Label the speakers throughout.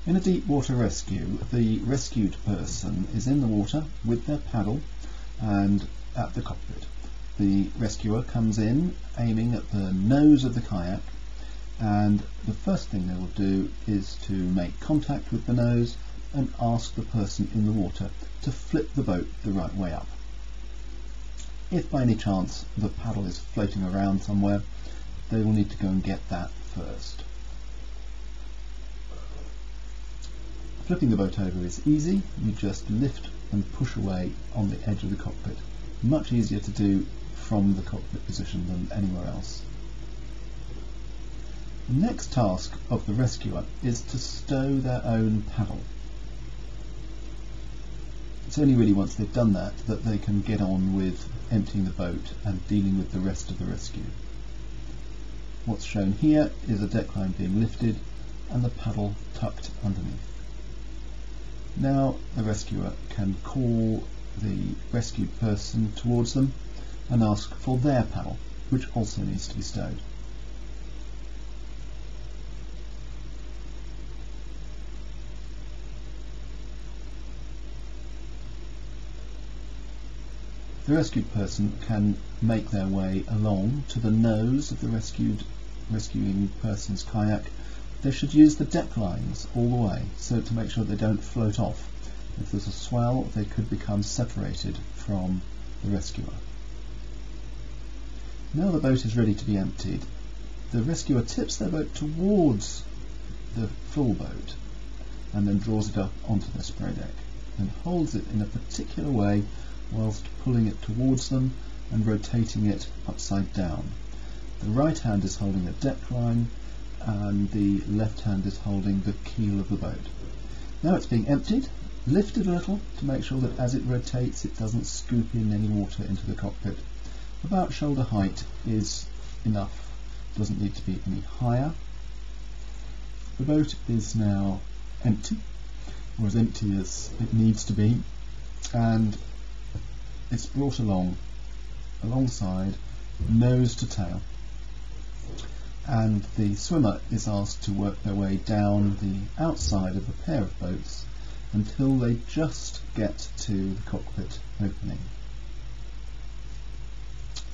Speaker 1: In a deep water rescue, the rescued person is in the water with their paddle and at the cockpit. The rescuer comes in aiming at the nose of the kayak, and the first thing they will do is to make contact with the nose and ask the person in the water to flip the boat the right way up. If by any chance the paddle is floating around somewhere, they will need to go and get that first. Flipping the boat over is easy. You just lift and push away on the edge of the cockpit. Much easier to do from the cockpit position than anywhere else. The next task of the rescuer is to stow their own paddle. It's only really once they've done that that they can get on with emptying the boat and dealing with the rest of the rescue. What's shown here is a deck line being lifted and the paddle tucked underneath. Now the rescuer can call the rescued person towards them and ask for their paddle, which also needs to be stowed. The rescued person can make their way along to the nose of the rescuing person's kayak. They should use the deck lines all the way, so to make sure they don't float off. If there's a swell, they could become separated from the rescuer. Now the boat is ready to be emptied. The rescuer tips their boat towards the full boat and then draws it up onto the spray deck and holds it in a particular way whilst pulling it towards them and rotating it upside down. The right hand is holding the deck line and the left hand is holding the keel of the boat. Now it's being emptied, lifted a little to make sure that as it rotates it doesn't scoop in any water into the cockpit. About shoulder height is enough, doesn't need to be any higher. The boat is now empty, or as empty as it needs to be, and it's brought alongside, nose to tail, and the swimmer is asked to work their way down the outside of the pair of boats until they just get to the cockpit opening.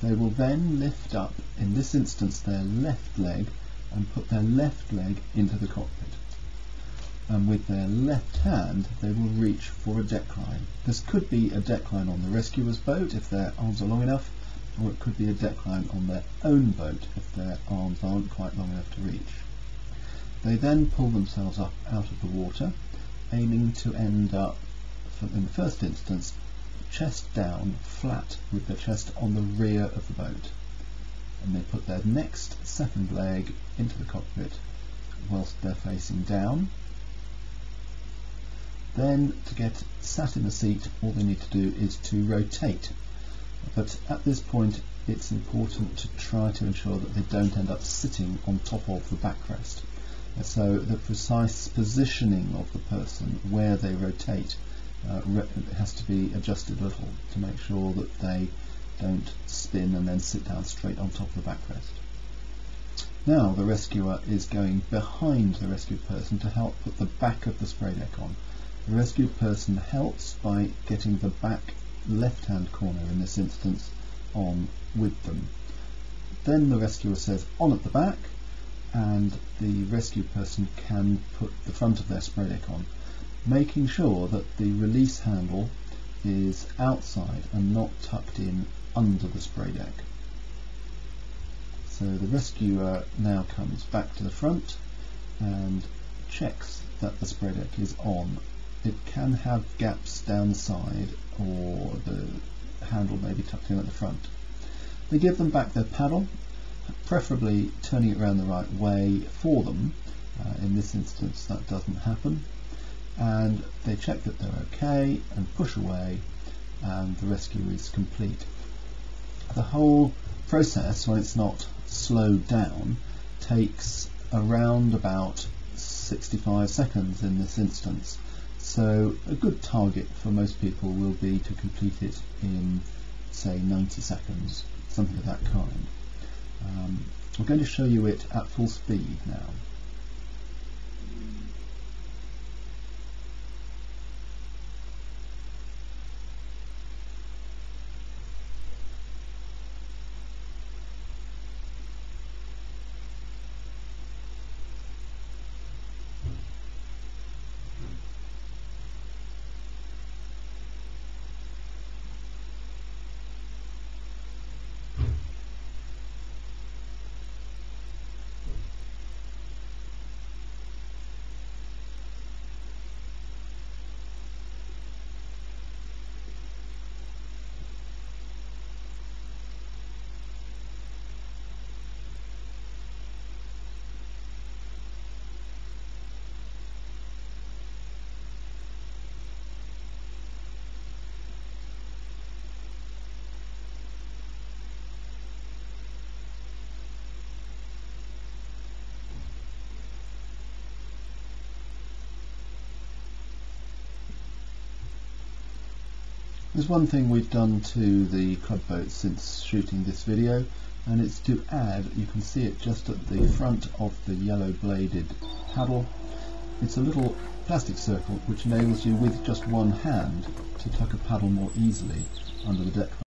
Speaker 1: They will then lift up, in this instance their left leg, and put their left leg into the cockpit. And with their left hand they will reach for a deck line. This could be a deck line on the rescuer's boat if their arms are long enough, or it could be a deck line on their own boat if their arms aren't quite long enough to reach. They then pull themselves up out of the water, aiming to end up, in the first instance, chest down, flat, with their chest on the rear of the boat. And they put their next second leg into the cockpit whilst they're facing down. Then, to get sat in the seat, all they need to do is to rotate. But at this point it's important to try to ensure that they don't end up sitting on top of the backrest. So the precise positioning of the person where they rotate has to be adjusted a little to make sure that they don't spin and then sit down straight on top of the backrest. Now the rescuer is going behind the rescued person to help put the back of the spray deck on. The rescued person helps by getting the back left-hand corner, in this instance, on with them. Then the rescuer says on at the back, and the rescued person can put the front of their spray deck on, making sure that the release handle is outside and not tucked in under the spray deck. So the rescuer now comes back to the front and checks that the spray deck is on. It can have gaps down the side, or the handle may be tucked in at the front. They give them back their paddle, preferably turning it around the right way for them. In this instance that doesn't happen, and they check that they're okay and push away, and the rescue is complete. The whole process, when it's not slowed down, takes around about 65 seconds in this instance. So a good target for most people will be to complete it in, say, 90 seconds, something of that kind. I'm going to show you it at full speed now. There's one thing we've done to the club boat since shooting this video, and it's to add, you can see it just at the front of the yellow bladed paddle, it's a little plastic circle which enables you with just one hand to tuck a paddle more easily under the deck.